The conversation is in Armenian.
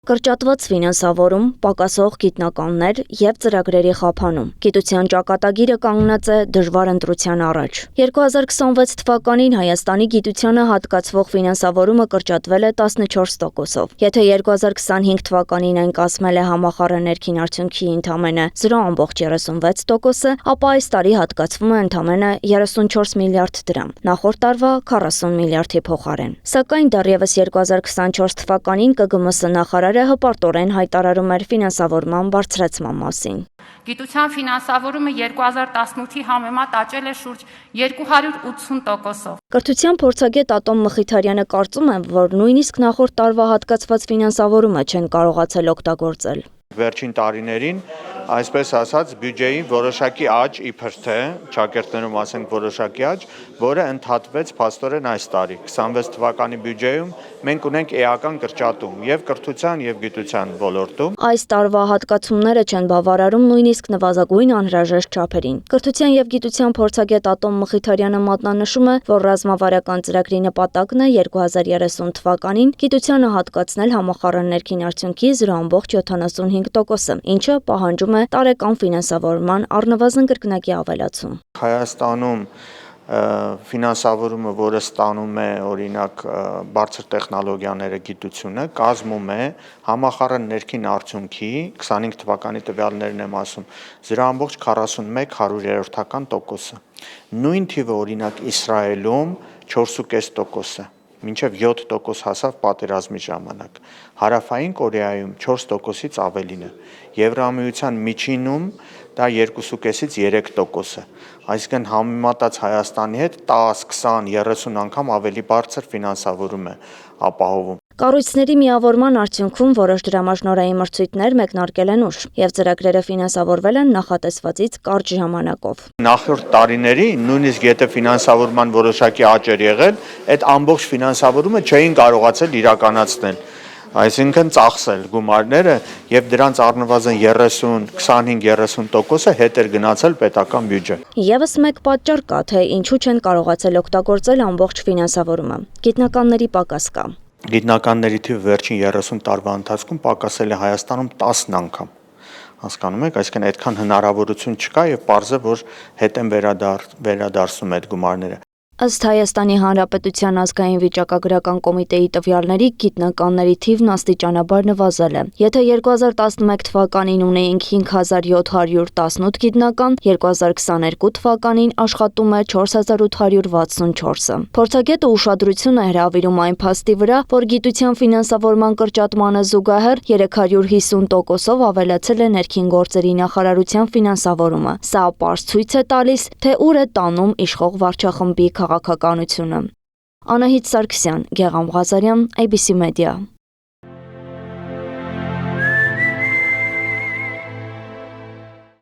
Կրճատված ֆինանսավորում, պակասող գիտնականներ և ծրագրերի խափանում։ Գիտության ճակատագիրը կանգնած է դժվար ընտրության առաջ։ 2026 թվականին Հայաստանի գիտությանը հատկացվող ֆինանսավորումը կրճատվել է 14%-ով։ Եթե 2025 թվականին այն կազմել է համախառն ներքին արդյունքի ընդամենը 0.36%, ապա այս տարի հատկացվում է ընդամենը 34 միլիարդ դրամ, նախորդ տարվա 40 միլիարդի փոխարեն։ Սակայն դեռևս 2024 թվականին ԿԳՄՍ նախարարը հպարտորեն հայտարարում էր ֆինանսավորման բարձրացման մասին։ Գիտության ֆինանսավորումը 2018-ի համեմատ աճել է շուրջ 280%-ով։ Կրթության փորձագետ Ատոմ Մխիթարյանը կարծում է, որ նույնիսկ նախորդ տարվա հատկացված ֆինանսավորումը չեն կարողացել օգտագործել։ Վերջին տարիներին, այսպես ասած, բյուջեի որոշակի աճ, իբր թե ճակերտներում ասենք որոշակի աճ, որը ընդհատվեց փաստորեն այս տարի։ 26 թվականի բյուջեում մենք ունենք էական կրճատում եւ կրթության եւ գիտության ոլորտում։ Այս տարվա հատկացումները չեն բավարարում նույնիսկ նվազագույն անհրաժեշտ չափերին։ Կրթության եւ գիտության փորձագետ Ատոմ Մխիթարյանը մատնանշում է, որ ռազմավարական ծրագրի նպատակն է 2030 թվականին գիտությանը հատկացնել համախառն ներքին արդյունքի 0.75%, ինչը պահանջում է տարեկան ֆինանսավորման առնվազն կրկնակի ավելացում։ Հայաստանում ֆինանսավորումը, որը ստանում է օրինակ բարձր տեխնոլոգիաները, գիտությունը, կազմում է համախառն ներքին արդյունքի 25 թվականի տվյալներն եմ ասում 0.41%։ Նույն թիվը օրինակ Իսրայելում 4.5% է, մինչև 7% հասավ պատերազմի ժամանակ։ Հարավային Կորեայում 4%-ից ավելին է։ Եվրամիության միջինում դա 2.5-ից 3% է։ Այսինքն համեմատած Հայաստանի հետ 10, 20, 30 անգամ ավելի բարձր ֆինանսավորում է ապահովում։ Կառույցների միավորման արդյունքում որոշ դրամաշնորհային մրցույթներ մեկնարկել են ուշ, եւ ծրագրերը ֆինանսավորվել են նախատեսվածից կարճ ժամանակով։ Նախորդ տարիների, նույնիսկ եթե ֆինանսավորման որոշակի աճ էր եղել, այդ ամբողջ ֆինանսավորումը չէին կարողացել իրականացնել։ Այսինքն ծախսել գումարները եւ դրանց առնվազն 25-30%-ը հետ էր գնացել պետական բյուջե։ Եվս մեկ պատճառ կա, թե ինչու չեն կարողացել օգտագործել ամբողջ ֆինանսավորումը։ Գիտնականների պակաս կա։ Գիտնականների թիվը վերջին 30 տարվա ընթացքում պակասել է Հայաստանում 10 անգամ։ Հասկանում եք, այսինքն այդքան հնարավորություն չկա եւ պարզ է, որ հետ են վերադարձում այդ գումարները։ Ըստ Հայաստանի Հանրապետության ազգային վիճակագրական կոմիտեի տվյալների գիտնականների թիվն աստիճանաբար նվազել է։ Եթե 2011 թվականին ունեինք 5718 գիտնական, 2022 թվականին աշխատում է 4864-ը։ Փորձագետը ուշադրություն է հրավիրում այն փաստի վրա, որ գիտության ֆինանսավորման կրճատմանը զուգահեռ 350%-ով ավելացել է ներքին գործերի նախարարության ֆինանսավորումը։ Սա պարզ ցույց է տալիս, թե ուր է տանում իշխող վարչախմբի քաղաքականությունը։ Անահիտ Սարգսյան, Գեղամ Ղազարյան, ABC Media։